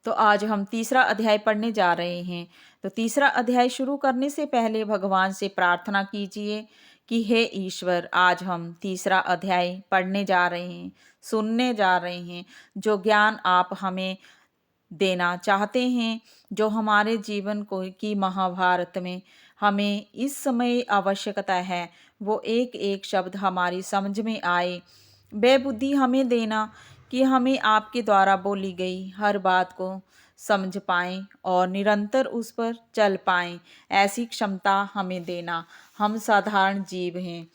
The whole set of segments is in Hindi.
तो आज हम तीसरा अध्याय पढ़ने जा रहे हैं। तो तीसरा अध्याय शुरू करने से पहले भगवान से प्रार्थना कीजिए कि हे ईश्वर, आज हम तीसरा अध्याय पढ़ने जा रहे हैं, सुनने जा रहे हैं। जो ज्ञान आप हमें देना चाहते हैं, जो हमारे जीवन को की महाभारत में हमें इस समय आवश्यकता है, वो एक एक शब्द हमारी समझ में आए। वह बुद्धि हमें देना कि हमें आपके द्वारा बोली गई हर बात को समझ पाएं और निरंतर उस पर चल पाएं। ऐसी क्षमता हमें देना। हम साधारण जीव हैं।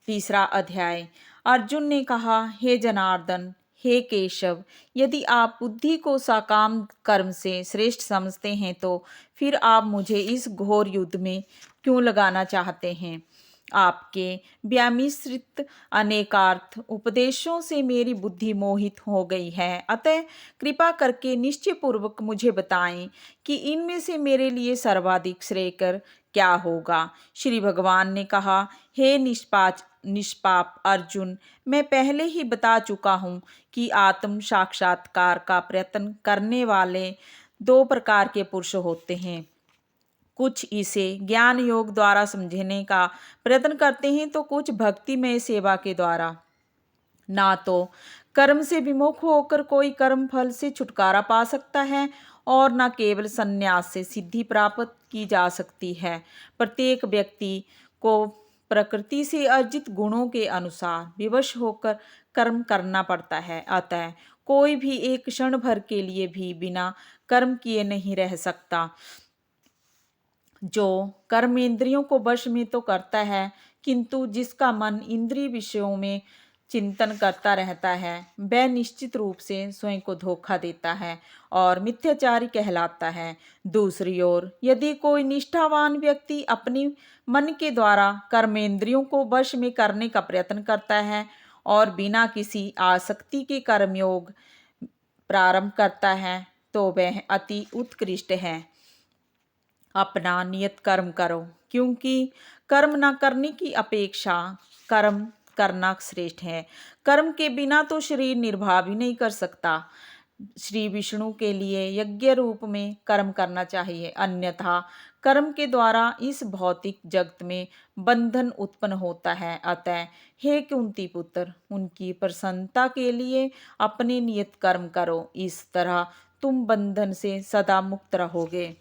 तीसरा अध्याय। अर्जुन ने कहा, हे जनार्दन, हे केशव, यदि आप बुद्धि को सकाम कर्म से श्रेष्ठ समझते हैं तो फिर आप मुझे इस घोर युद्ध में क्यों लगाना चाहते हैं? आपके व्यामिश्रित अनेकार्थ उपदेशों से मेरी बुद्धि मोहित हो गई है। अतः कृपा करके निश्चय पूर्वक मुझे बताएं कि इनमें से मेरे लिए सर्वाधिक श्रेयकर क्या होगा। श्री भगवान ने कहा, हे निष्पाप अर्जुन, मैं पहले ही बता चुका हूँ कि आत्म साक्षात्कार का प्रयत्न करने वाले दो प्रकार के पुरुष होते हैं। कुछ इसे ज्ञान योग द्वारा समझने का प्रयत्न करते हैं तो कुछ भक्तिमय सेवा के द्वारा। ना तो कर्म से विमुख होकर कोई कर्म फल से छुटकारा पा सकता है और न केवल संन्यास से सिद्धि प्राप्त की जा सकती है। प्रत्येक व्यक्ति को प्रकृति से अर्जित गुणों के अनुसार विवश होकर कर्म करना पड़ता है। अतः कोई भी एक क्षण भर के लिए भी बिना कर्म किए नहीं रह सकता। जो कर्म इंद्रियों को वश में तो करता है, किंतु जिसका मन इंद्रिय विषयों में चिंतन करता रहता है, वह निश्चित रूप से स्वयं को धोखा देता है और मिथ्याचारी कहलाता है। दूसरी ओर यदि कोई निष्ठावान व्यक्ति अपने मन के द्वारा कर्मेंद्रियों को वश में करने का प्रयत्न करता है और बिना किसी आसक्ति के कर्मयोग प्रारंभ करता है, तो वह अति उत्कृष्ट है। अपना नियत कर्म करो, क्योंकि कर्म न करने की अपेक्षा कर्म करना श्रेष्ठ है। कर्म के बिना तो शरीर निर्वाह भी नहीं कर सकता। श्री विष्णु के लिए यज्ञ रूप में कर्म करना चाहिए, अन्यथा कर्म के द्वारा इस भौतिक जगत में बंधन उत्पन्न होता है। अतः हे कुंती पुत्र, उनकी प्रसन्नता के लिए अपने नियत कर्म करो। इस तरह तुम बंधन से सदा मुक्त रहोगे।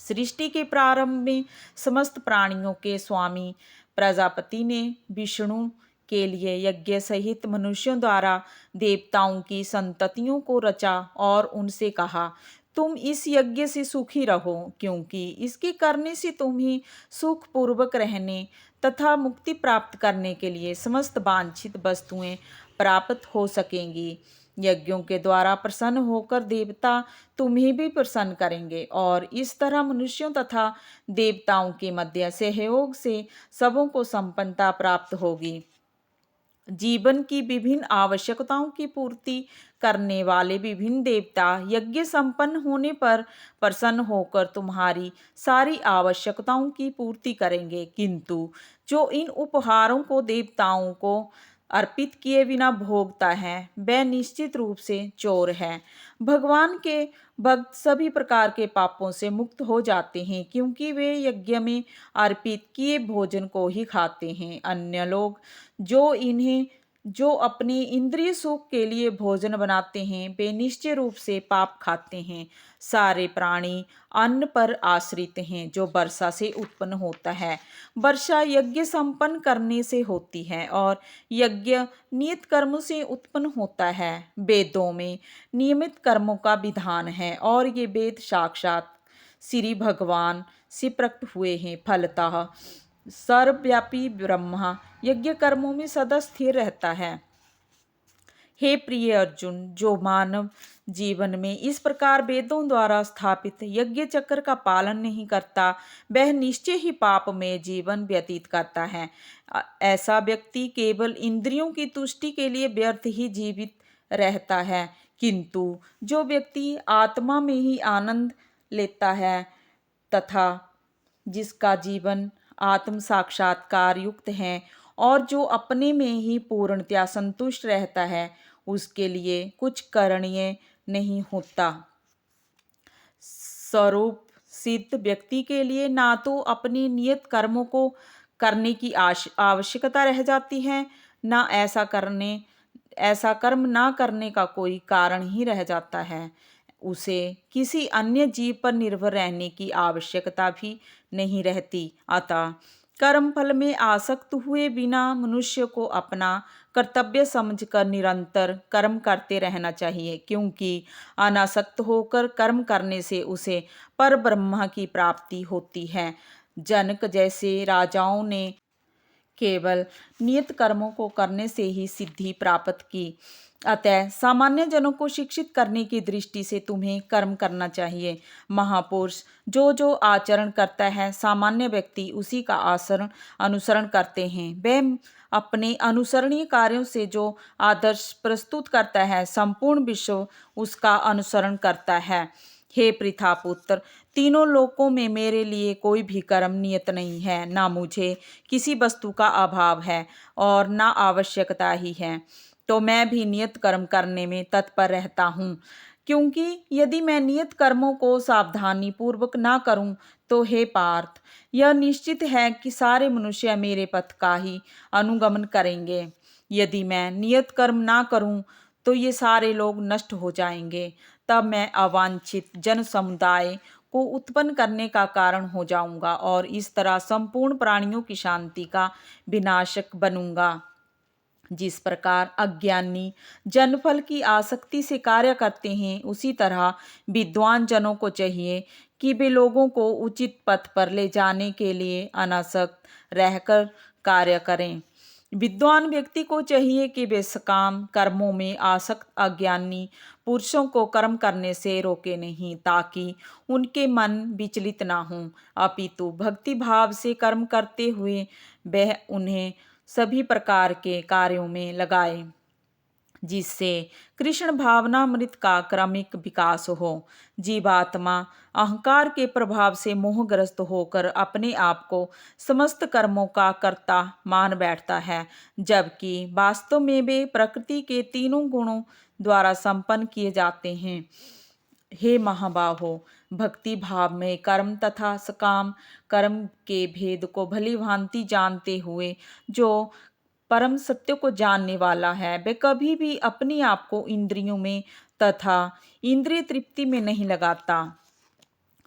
सृष्टि के प्रारंभ में समस्त प्राणियों के स्वामी प्रजापति ने विष्णु के लिए यज्ञ सहित मनुष्यों द्वारा देवताओं की संततियों को रचा और उनसे कहा, तुम इस यज्ञ से सुखी रहो, क्योंकि इसके करने से तुम्हें सुख पूर्वक रहने तथा मुक्ति प्राप्त करने के लिए समस्त वांछित वस्तुएं प्राप्त हो सकेंगी। यज्ञों के द्वारा प्रसन्न होकर देवता तुम्हें भी प्रसन्न करेंगे और इस तरह मनुष्यों तथा देवताओं के मध्य सहयोग से सबों को संपन्नता प्राप्त होगी। जीवन की विभिन्न आवश्यकताओं की पूर्ति करने वाले विभिन्न देवता यज्ञ संपन्न होने पर प्रसन्न होकर तुम्हारी सारी आवश्यकताओं की पूर्ति करेंगे, किंतु जो इन उपहारों को देवताओं को अर्पित किए बिना भोगता है, वह निश्चित रूप से चोर है। भगवान के भक्त सभी प्रकार के पापों से मुक्त हो जाते हैं, क्योंकि वे यज्ञ में अर्पित किए भोजन को ही खाते हैं। अन्य लोग जो अपने इंद्रिय सुख के लिए भोजन बनाते हैं, वे निश्चय रूप से पाप खाते हैं। सारे प्राणी अन्न पर आश्रित हैं, जो वर्षा से उत्पन्न होता है। वर्षा यज्ञ संपन्न करने से होती है और यज्ञ नियत कर्मों से उत्पन्न होता है। वेदों में नियमित कर्मों का विधान है और ये वेद साक्षात श्री भगवान से प्रकट हुए हैं। फलतः सर्वव्यापी ब्रह्मा यज्ञ कर्मों में सदा स्थिर रहता है। हे प्रिय अर्जुन, जो मानव जीवन में इस प्रकार वेदों द्वारा स्थापित यज्ञ चक्र का पालन नहीं करता, वह निश्चय ही पाप में जीवन व्यतीत करता है। ऐसा व्यक्ति केवल इंद्रियों की तुष्टि के लिए व्यर्थ ही जीवित रहता है, किंतु जो व्यक्ति आत्मा में ही आनंद लेता है तथा जिसका जीवन आत्म साक्षात्कार युक्त है और जो अपने में ही पूर्णतया संतुष्ट रहता है, उसके लिए कुछ करणीय नहीं होता। स्वरूप सिद्ध व्यक्ति के लिए ना तो अपने नियत कर्मों को करने की आवश्यकता रह जाती है, ना ऐसा कर्म ना करने का कोई कारण ही रह जाता है। उसे किसी अन्य जीव पर निर्भर रहने की आवश्यकता भी नहीं रहती। अतः कर्म फल में आसक्त हुए बिना मनुष्य को अपना कर्तव्य समझकर निरंतर कर्म करते रहना चाहिए, क्योंकि अनासक्त होकर कर्म करने से उसे पर ब्रह्म की प्राप्ति होती है। जनक जैसे राजाओं ने केवल नियत कर्मों को करने से ही सिद्धि प्राप्त की। अतः सामान्य जनों को शिक्षित करने की दृष्टि से तुम्हें कर्म करना चाहिए। महापुरुष जो जो आचरण करता है, सामान्य व्यक्ति उसी का आचरण अनुसरण करते हैं। वे अपने अनुसरणीय कार्यों से जो आदर्श प्रस्तुत करता है, संपूर्ण विश्व उसका अनुसरण करता है। हे पृथा पुत्र, तीनों लोकों में मेरे लिए कोई भी कर्म नियत नहीं है। ना मुझे किसी वस्तु का अभाव है और ना आवश्यकता ही है, तो मैं भी नियत कर्म करने में तत्पर रहता हूँ। क्योंकि यदि मैं नियत कर्मों को सावधानी पूर्वक ना करूं, तो हे पार्थ, यह निश्चित है कि सारे मनुष्य मेरे पथ का ही अनुगमन करेंगे। यदि मैं नियत कर्म ना करूं, तो ये सारे लोग नष्ट हो जाएंगे। तब मैं अवांछित जन समुदाय को उत्पन्न करने का कारण हो जाऊंगा और इस तरह संपूर्ण प्राणियों की शांति का विनाशक बनूंगा। जिस प्रकार अज्ञानी जनफल की आसक्ति से कार्य करते हैं, उसी तरह विद्वान जनों को चाहिए कि वे लोगों को उचित पथ पर ले जाने के लिए अनासक्त रहकर कार्य करें। विद्वान व्यक्ति को चाहिए कि वे सकाम कर्मों में आसक्त अज्ञानी पुरुषों को कर्म करने से रोके नहीं, ताकि उनके मन विचलित ना हों, अपितु भक्ति भाव से कर्म करते हुए वह उन्हें सभी प्रकार के कार्यों में लगाए, जिससे कृष्ण भावनामृत का क्रमिक विकास हो। जीवात्मा अहंकार के प्रभाव से मोहग्रस्त होकर अपने आप को समस्त कर्मों का कर्ता मान बैठता है, जबकि वास्तव में वे प्रकृति के तीनों गुणों द्वारा संपन्न किए जाते हैं। हे महाबाहो, भक्ति भाव में कर्म तथा सकाम कर्म के भेद को भली भांति जानते हुए जो परम सत्य को जानने वाला है, वे कभी भी अपने आप को इंद्रियों में तथा इंद्रिय तृप्ति में नहीं लगाता।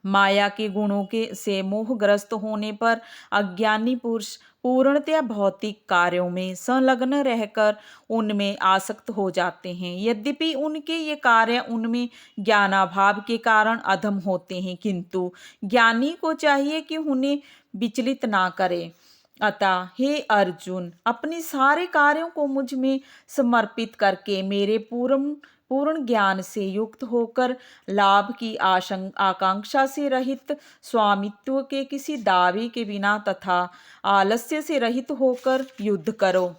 माया के गुणों के से मोहग्रस्त होने पर अज्ञानी पुरुष पूर्णतया भौतिक कार्यों में संलग्न रहकर उनमें आसक्त हो जाते हैं। यद्यपि उनके ये कार्य उनमें ज्ञानाभाव के कारण अधम होते हैं, किंतु ज्ञानी को चाहिए कि उन्हें विचलित ना करे। अतः हे अर्जुन, अपने सारे कार्यों को मुझ में समर्पित करके मेरे पूर्ण ज्ञान से युक्त होकर लाभ की आकांक्षा से रहित, स्वामित्व के किसी दावे के बिना तथा आलस्य से रहित होकर युद्ध करो।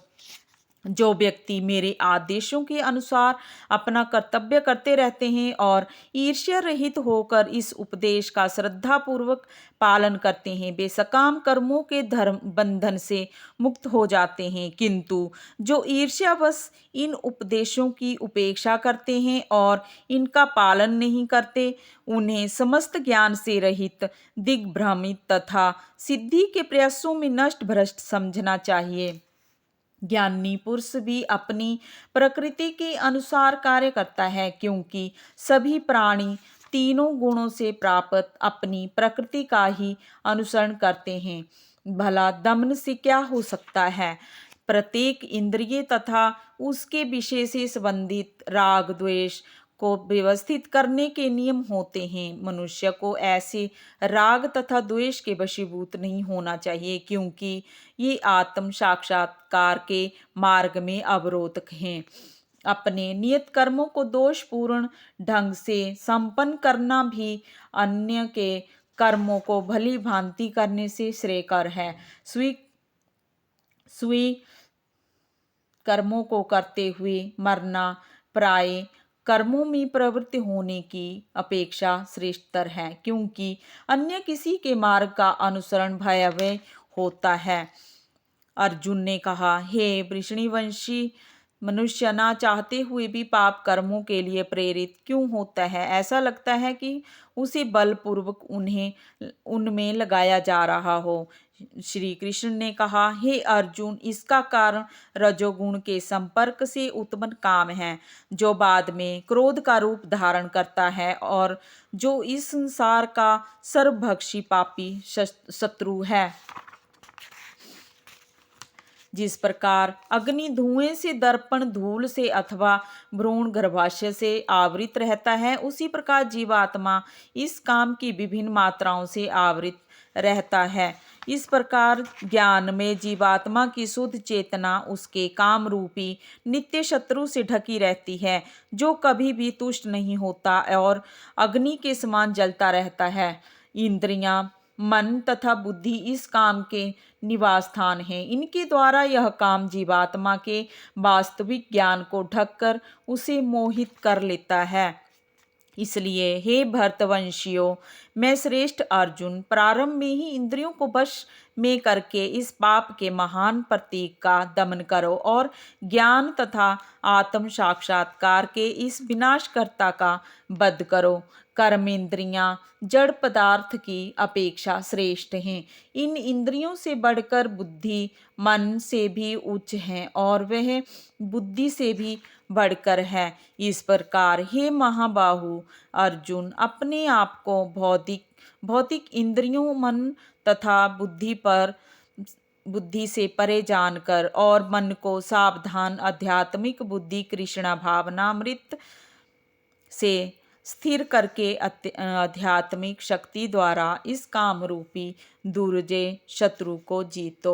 जो व्यक्ति मेरे आदेशों के अनुसार अपना कर्तव्य करते रहते हैं और ईर्ष्या रहित होकर इस उपदेश का श्रद्धापूर्वक पालन करते हैं, वे सकाम कर्मों के धर्म बंधन से मुक्त हो जाते हैं। किंतु जो ईर्ष्यावश इन उपदेशों की उपेक्षा करते हैं और इनका पालन नहीं करते, उन्हें समस्त ज्ञान से रहित, दिग्भ्रमित तथा सिद्धि के प्रयासों में नष्ट भ्रष्ट समझना चाहिए। ज्ञानी पुरुष भी अपनी प्रकृति के अनुसार कार्य करता है, क्योंकि सभी प्राणी तीनों गुणों से प्राप्त अपनी प्रकृति का ही अनुसरण करते हैं। भला दमन से क्या हो सकता है? प्रत्येक इंद्रिय तथा उसके विषय से संबंधित राग द्वेष को व्यवस्थित करने के नियम होते हैं। मनुष्य को ऐसे राग तथा द्वेष के वशीभूत नहीं होना चाहिए, क्योंकि ये आत्म साक्षात्कार के मार्ग में अवरोधक हैं। अपने नियत कर्मों को दोषपूर्ण ढंग से संपन्न करना भी अन्य के कर्मों को भली भांति करने से श्रेयकर है। स्वी कर्मों को करते हुए मरना प्राय कर्मों में प्रवृत्त होने की अपेक्षा श्रेष्ठतर है, क्योंकि अन्य किसी के मार्ग का अनुसरण भयावह होता है। अर्जुन ने कहा, हे वृषणिवंशी मनुष्य ना चाहते हुए भी पाप कर्मों के लिए प्रेरित क्यों होता है? ऐसा लगता है कि उसे बलपूर्वक उन्हें उनमें लगाया जा रहा हो। श्री कृष्ण ने कहा, हे अर्जुन, इसका कारण रजोगुण के संपर्क से उत्पन्न काम है, जो बाद में क्रोध का रूप धारण करता है और जो इस संसार का सर्वभक्षी पापी शत्रु है। जिस प्रकार अग्नि धुएं से, दर्पण धूल से अथवा भ्रूण गर्भाशय से आवृत रहता है, उसी प्रकार जीवात्मा इस काम की विभिन्न मात्राओं से आवृत रहता है। इस प्रकार ज्ञान में जीवात्मा की शुद्ध चेतना उसके काम रूपी नित्य शत्रु से ढकी रहती है, जो कभी भी तुष्ट नहीं होता और अग्नि के समान जलता रहता है। इंद्रियां, मन तथा बुद्धि इस काम के निवास स्थान हैं। इनके द्वारा यह काम जीवात्मा के वास्तविक ज्ञान को ढककर उसे मोहित कर लेता है। इसलिए हे भरतवंशियों, मैं श्रेष्ठ अर्जुन, प्रारंभ में ही इंद्रियों को वश में करके इस पाप के महान प्रतीक का दमन करो और ज्ञान तथा आत्म साक्षात्कार के इस विनाशकर्ता का वध करो। कर्मेंद्रियां जड़ पदार्थ की अपेक्षा श्रेष्ठ हैं। इन इंद्रियों से बढ़कर बुद्धि मन से भी उच्च है और वह बुद्धि से भी बढ़कर है। इस प्रकार हे महाबाहु अर्जुन, अपने आप को भौतिक इंद्रियों, मन तथा बुद्धि से परे जानकर और मन को सावधान आध्यात्मिक बुद्धि कृष्णा भावनामृत से स्थिर करके आध्यात्मिक शक्ति द्वारा इस काम रूपी दुर्जय शत्रु को जीतो।